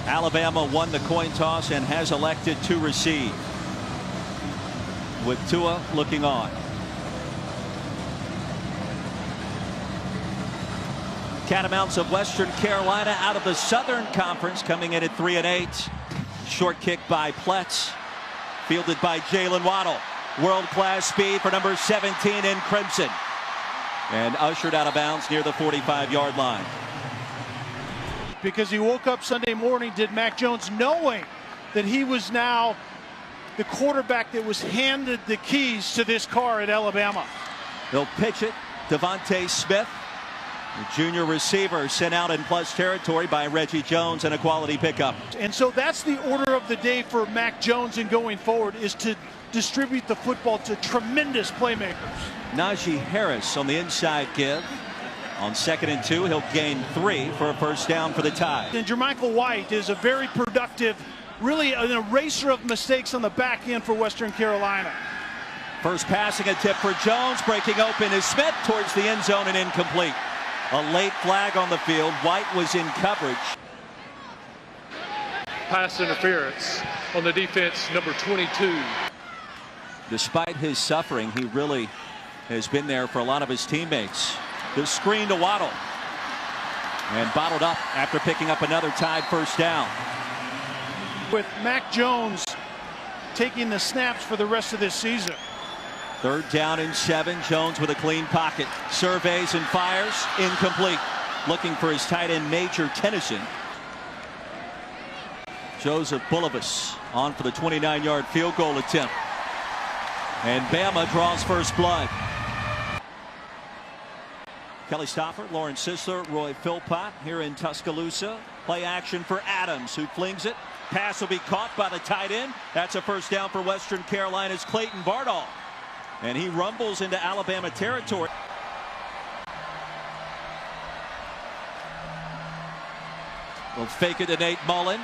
Alabama won the coin toss and has elected to receive, with Tua looking on. Catamounts of Western Carolina out of the Southern Conference, coming in at 3-8. Short kick by Pletz, fielded by Jalen Waddle. World-class speed for number 17 in crimson, and ushered out of bounds near the 45-yard line. Because he woke up Sunday morning, did Mac Jones, knowing that he was now the quarterback that was handed the keys to this car at Alabama. They'll pitch it. Devontae Smith, the junior receiver, sent out in plus territory by Reggie Jones, and a quality pickup. And so that's the order of the day for Mac Jones and going forward, is to distribute the football to tremendous playmakers. Najee Harris on the inside give. On 2nd and 2, he'll gain 3 for a first down for the Tide. And Jermichael White is a very productive, really an eraser of mistakes on the back end for Western Carolina. First passing attempt for Jones, breaking open is Smith towards the end zone and incomplete. A late flag on the field. White was in coverage. Pass interference on the defense, number 22. Despite his suffering, he really has been there for a lot of his teammates. The screen to Waddle, and bottled up after picking up another Tide first down. With Mac Jones taking the snaps for the rest of this season. 3rd down and 7. Jones with a clean pocket, surveys and fires, incomplete. Looking for his tight end Major Tennyson. Joseph Bulovas on for the 29-yard field goal attempt, and Bama draws first blood. Kelly Stofford, Lawrence Sisler, Roy Philpott here in Tuscaloosa. Play action for Adams, who flings it. Pass will be caught by the tight end. That's a first down for Western Carolina's Clayton Bardall, and he rumbles into Alabama territory. We'll fake it to Nate Mullen.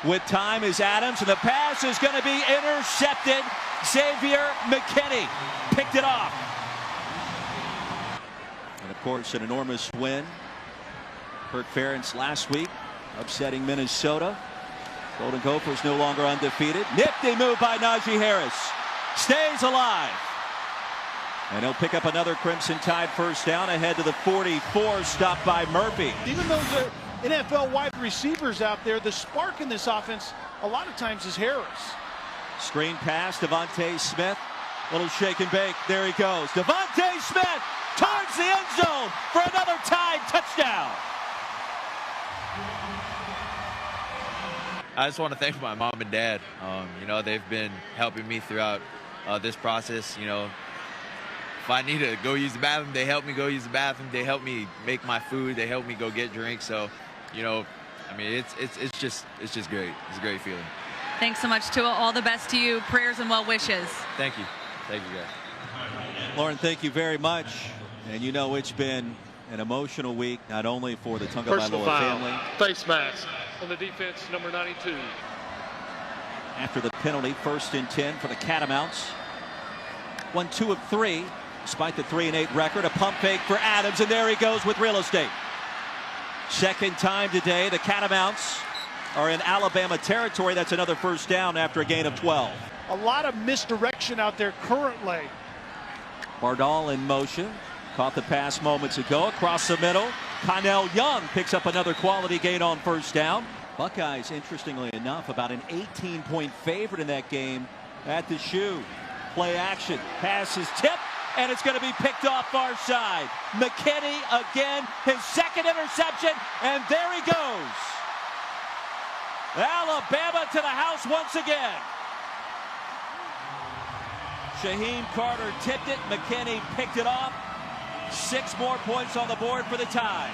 With time is Adams, and the pass is going to be intercepted. Xavier McKinney picked it off. And of course, an enormous win. Kirk Ferentz last week upsetting Minnesota. Golden Gophers no longer undefeated. Nifty move by Najee Harris. Stays alive. And he'll pick up another Crimson Tide first down ahead to the 44, stopped by Murphy. Even those NFL wide receivers out there, the spark in this offense a lot of times is Harris. Screen pass, Devontae Smith. Little shake and bake. There he goes. Devontae Smith towards the end zone for another Tide touchdown. I just want to thank my mom and dad. You know, they've been helping me throughout this process. You know, if I need to go use the bathroom, they help me go use the bathroom. They help me make my food. They help me go get drinks. So, you know, I mean, it's just great. It's a great feeling. Thanks so much, Tua. All the best to you. Prayers and well wishes. Thank you. Thank you, guys. Lauren, thank you very much. And you know, it's been an emotional week, not only for the Tagovailoa family. Face mask on the defense, number 92. After the penalty, 1st and 10 for the Catamounts. 1 2 of 3, despite the 3-8 record. A pump fake for Adams, and there he goes with real estate. Second time today, the Catamounts are in Alabama territory. That's another first down after a gain of 12. A lot of misdirection out there currently. Bardall in motion. Caught the pass moments ago across the middle. Connell Young picks up another quality gain on first down. Buckeyes, interestingly enough, about an 18-point favorite in that game at the shoe. Play action. Pass is tipped, and it's going to be picked off far side. McKinney again, his second interception, and there he goes. Alabama to the house once again. Shaheem Carter tipped it. McKinney picked it off. 6 more points on the board for the Tide.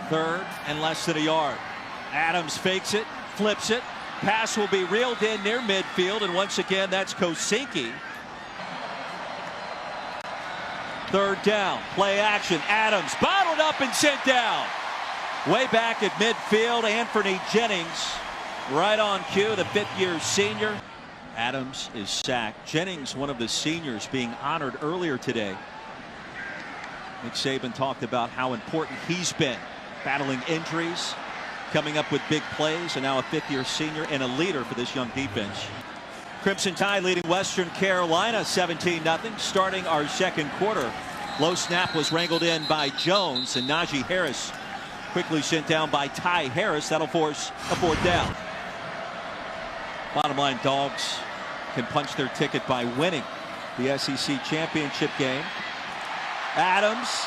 3rd and less than a yard. Adams fakes it, flips it. Pass will be reeled in near midfield, and once again, that's Kosinski. 3rd down, play action. Adams bottled up and sent down. Way back at midfield, Anthony Jennings right on cue, the 5th-year senior. Adams is sacked. Jennings, one of the seniors, being honored earlier today. Nick Saban talked about how important he's been battling injuries, coming up with big plays, and now a fifth-year senior and a leader for this young defense. Crimson Tide leading Western Carolina 17-0, starting our second quarter. Low snap was wrangled in by Jones, and Najee Harris quickly sent down by Ty Harris. That'll force a fourth down. Bottom line, Dogs can punch their ticket by winning the SEC championship game. Adams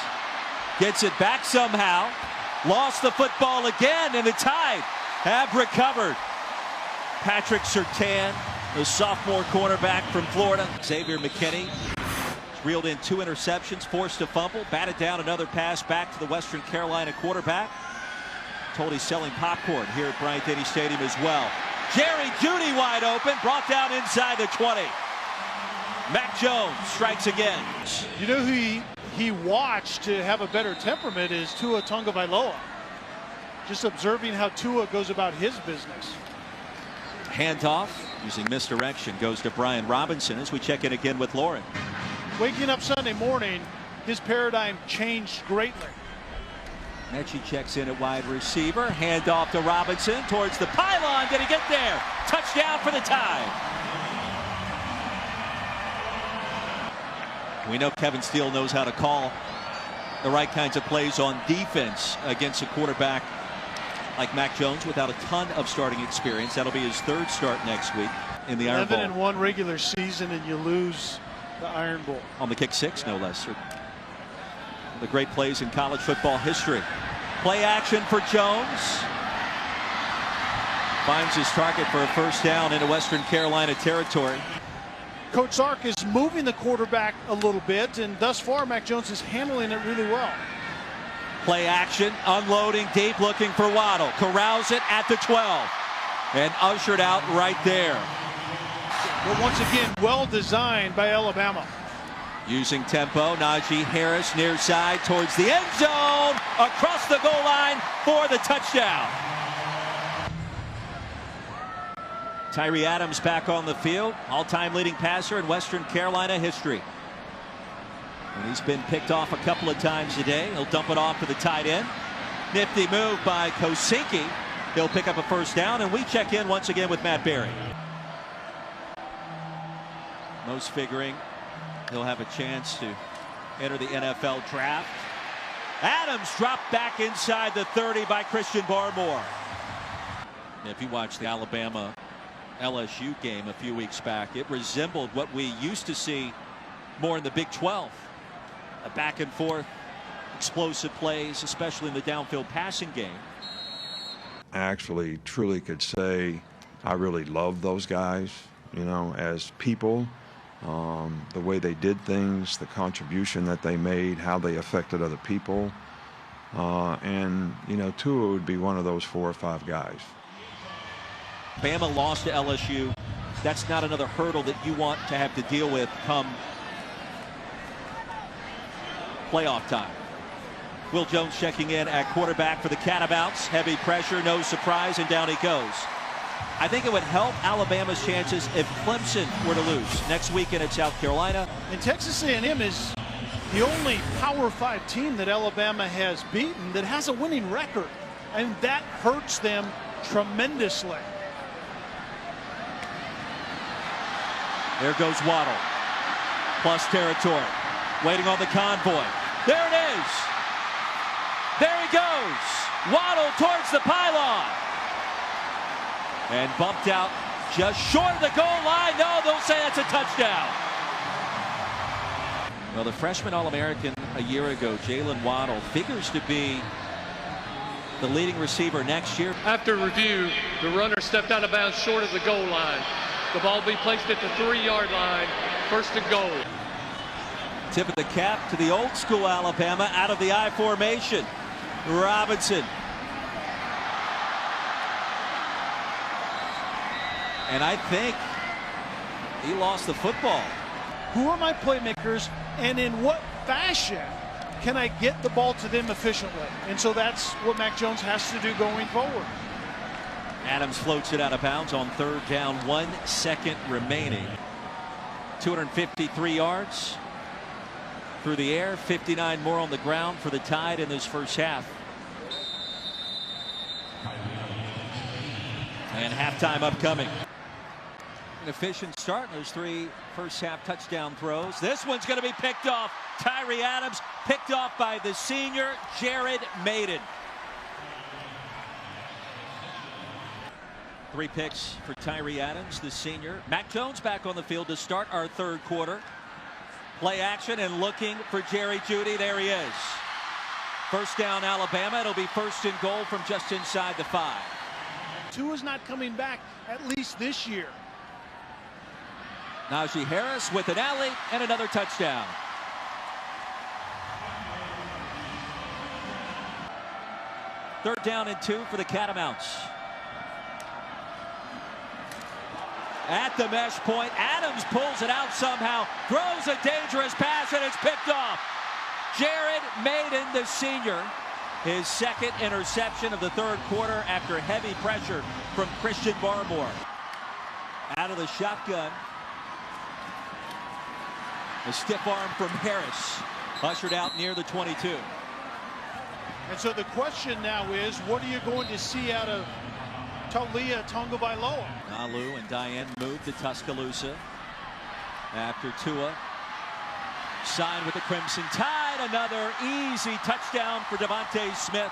gets it back somehow. Lost the football again, and the Tide have recovered. Patrick Surtain, the sophomore cornerback from Florida. Xavier McKinney reeled in 2 interceptions, forced a fumble, batted down another pass back to the Western Carolina quarterback. Told he's selling popcorn here at Bryant-Denny Stadium as well. Jerry Jeudy wide open, brought down inside the 20. Mac Jones strikes again. You know who he watched to have a better temperament is Tua Tagovailoa. Just observing how Tua goes about his business. Handoff using misdirection goes to Brian Robinson as we check in again with Lauren. Waking up Sunday morning, his paradigm changed greatly. Mechie checks in at wide receiver. Handoff to Robinson towards the pylon. Did he get there? Touchdown for the Tide. We know Kevin Steele knows how to call the right kinds of plays on defense against a quarterback like Mac Jones without a ton of starting experience. That'll be his third start next week in the Iron Bowl. 11-1 regular season, and you lose the Iron Bowl. On the kick six, no less. The great plays in college football history. Play action for Jones. Finds his target for a first down into Western Carolina territory. Coach Sark is moving the quarterback a little bit, and thus far Mac Jones is handling it really well. Play action, unloading deep, looking for Waddle. Corrals it at the 12 and ushered out right there. But once again, well designed by Alabama. Using tempo, Najee Harris near side towards the end zone, across the goal line for the touchdown. Tyree Adams back on the field, all-time leading passer in Western Carolina history. And he's been picked off a couple of times today. He'll dump it off to the tight end. Nifty move by Kosinski. He'll pick up a first down, and we check in once again with Matt Berry. Most figuring he'll have a chance to enter the NFL draft. Adams dropped back inside the 30 by Christian Barmore. If you watch the Alabama LSU game a few weeks back, it resembled what we used to see more in the Big 12. A back and forth, explosive plays, especially in the downfield passing game. I actually truly could say I really love those guys, you know, as people. The way they did things, the contribution that they made, how they affected other people. And, you know, Tua would be one of those 4 or 5 guys. Bama lost to LSU. That's not another hurdle that you want to have to deal with come playoff time. Will Jones checking in at quarterback for the Catamounts. Heavy pressure, no surprise, and down he goes. I think it would help Alabama's chances if Clemson were to lose next weekend at South Carolina. And Texas A&M is the only Power 5 team that Alabama has beaten that has a winning record, and that hurts them tremendously. There goes Waddle. Plus territory. Waiting on the convoy. There it is. There he goes. Waddle towards the pylon. And bumped out just short of the goal line. No, they'll say that's a touchdown. Well, the freshman All-American a year ago, Jalen Waddle, figures to be the leading receiver next year. After review, the runner stepped out of bounds short of the goal line. The ball will be placed at the 3-yard line, first and goal. Tip of the cap to the old school Alabama out of the I formation. Robinson. And I think he lost the football. Who are my playmakers, and in what fashion can I get the ball to them efficiently? And so that's what Mac Jones has to do going forward. Adams floats it out of bounds on third down, 1 second remaining. 253 yards through the air, 59 more on the ground for the Tide in this first half. And halftime upcoming. An efficient start in those 3 first-half touchdown throws. This one's going to be picked off. Tyree Adams picked off by the senior, Jared Maiden. 3 picks for Tyree Adams, the senior. Mac Jones back on the field to start our 3rd quarter. Play action and looking for Jerry Jeudy. There he is. First down, Alabama. It'll be 1st and goal from just inside the 5. Tua's not coming back, at least this year. Najee Harris with an alley and another touchdown. Third down and 2 for the Catamounts. At the mesh point, Adams pulls it out somehow, throws a dangerous pass, and it's picked off. Jared Maiden, the senior, his 2nd interception of the 3rd quarter after heavy pressure from Christian Barmore. Out of the shotgun. A stiff arm from Harris, ushered out near the 22. And so the question now is, what are you going to see out of Taulia Tagovailoa? Nalu and Diane moved to Tuscaloosa after Tua signed with the Crimson Tide. Another easy touchdown for Devontae Smith.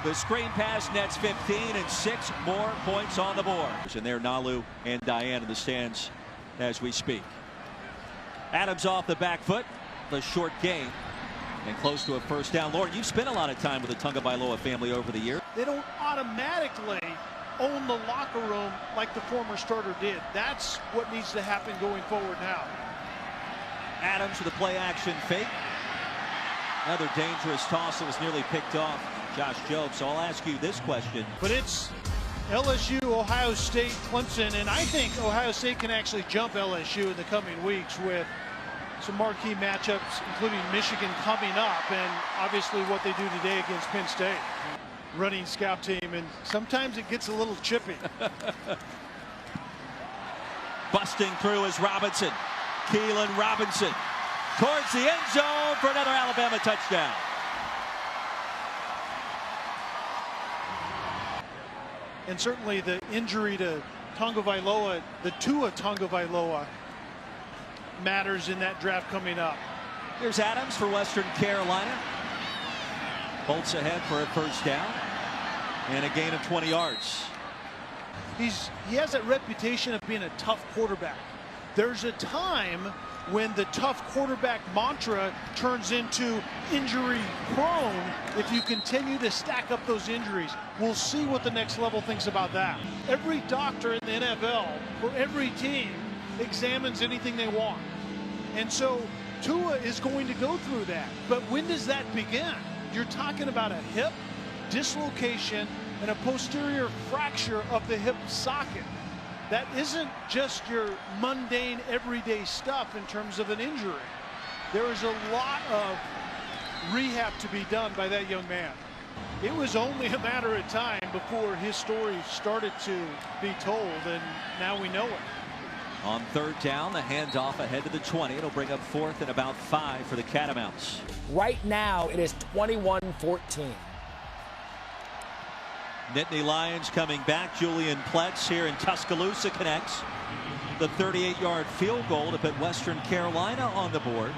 The screen pass nets 15 and 6 more points on the board. And there Nalu and Diane in the stands as we speak. Adams off the back foot, the short gain, and close to a first down. Lauren, you've spent a lot of time with the Tagovailoa family over the year. They don't automatically own the locker room like the former starter did. That's what needs to happen going forward now. Adams with a play action fake. Another dangerous toss that was nearly picked off Josh Jobe. So I'll ask you this question. But it's LSU, Ohio State, Clemson, and I think Ohio State can actually jump LSU in the coming weeks with some marquee matchups, including Michigan coming up, and obviously what they do today against Penn State. Running scout team, and sometimes it gets a little chippy. Busting through is Robinson. Keelan Robinson towards the end zone for another Alabama touchdown. And certainly the injury to Tagovailoa, the Tua Tagovailoa, matters in that draft coming up. Here's Adams for Western Carolina. Bolts ahead for a first down and a gain of 20 yards. He has that reputation of being a tough quarterback. There's a time when the tough quarterback mantra turns into injury prone if you continue to stack up those injuries. We'll see what the next level thinks about that. Every doctor in the NFL for every team examines anything they want. And so Tua is going to go through that. But when does that begin? You're talking about a hip dislocation and a posterior fracture of the hip socket. That isn't just your mundane everyday stuff in terms of an injury. There is a lot of rehab to be done by that young man. It was only a matter of time before his story started to be told, and now we know it. On third down, the handoff ahead to the 20. It'll bring up 4th and about 5 for the Catamounts. Right now, it is 21-14. Nittany Lions coming back. Julian Pletz here in Tuscaloosa connects the 38-yard field goal to put Western Carolina on the board.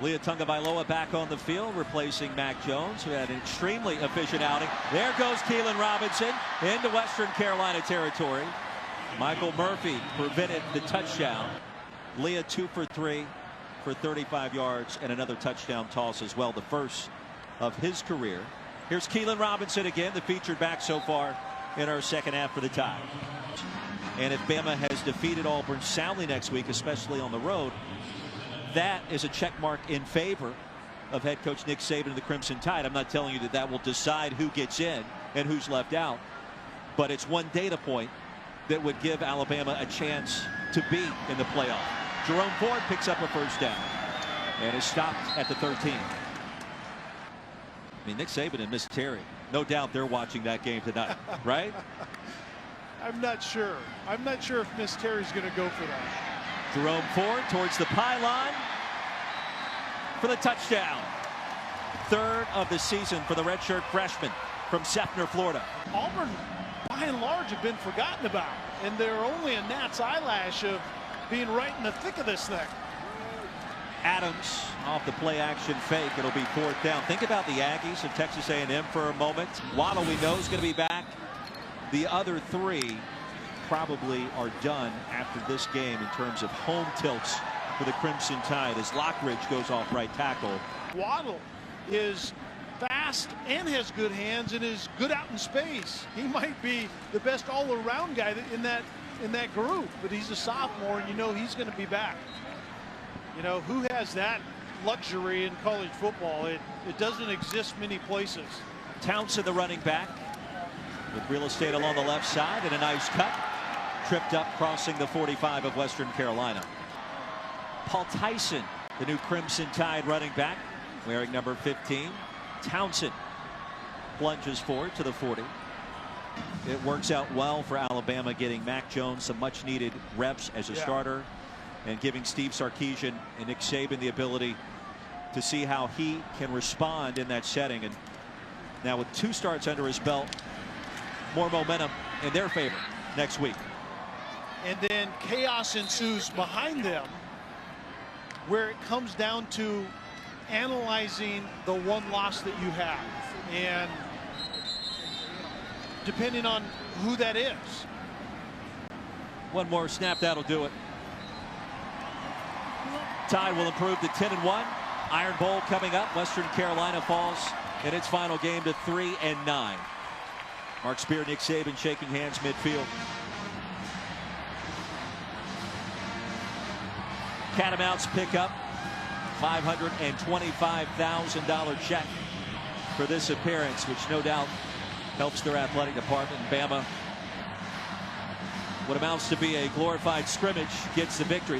Tua Tagovailoa back on the field, replacing Mac Jones, who had an extremely efficient outing. There goes Keelan Robinson into Western Carolina territory. Michael Murphy prevented the touchdown. Tua 2 for 3 for 35 yards and another touchdown toss as well, the first of his career. Here's Keelan Robinson again, the featured back so far in our second half for the Tide. And if Bama has defeated Auburn soundly next week, especially on the road, that is a check mark in favor of head coach Nick Saban and the Crimson Tide. I'm not telling you that that will decide who gets in and who's left out, but it's one data point that would give Alabama a chance to be in the playoff. Jerome Ford picks up a first down and is stopped at the 13. I mean, Nick Saban and Miss Terry, no doubt they're watching that game tonight, right? I'm not sure. I'm not sure if Miss Terry's going to go for that. Jerome Ford towards the pylon for the touchdown. 3rd of the season for the redshirt freshman. from Sefner, Florida. Auburn, by and large, have been forgotten about, and they're only a gnat's eyelash of being right in the thick of this thing. Adams off the play action fake. It'll be 4th down. Think about the Aggies of Texas A&M for a moment. Waddle, we know, is going to be back. The other 3 probably are done after this game in terms of home tilts for the Crimson Tide as Lockridge goes off right tackle. Waddle is fast and has good hands and is good out in space. He might be the best all-around guy in that group, but he's a sophomore, and you know he's going to be back. You know, who has that luxury in college football? It doesn't exist many places. Townsend, the running back, with real estate along the left side and a nice cut. Tripped up crossing the 45 of Western Carolina. Paul Tyson, the new Crimson Tide running back, wearing number 15. Townsend plunges forward to the 40. It works out well for Alabama, getting Mac Jones some much needed reps as a starter and giving Steve Sarkisian and Nick Saban the ability to see how he can respond in that setting. And now with 2 starts under his belt, more momentum in their favor next week. And then chaos ensues behind them, where it comes down to analyzing the one loss that you have, and depending on who that is. One more snap, that'll do it. Tide will improve to 10-1. Iron Bowl coming up. Western Carolina falls in its final game to 3-9. Mark Spear, Nick Saban shaking hands midfield. Catamounts pick up $525,000 check for this appearance, which no doubt helps their athletic department. Bama, what amounts to be a glorified scrimmage, gets the victory.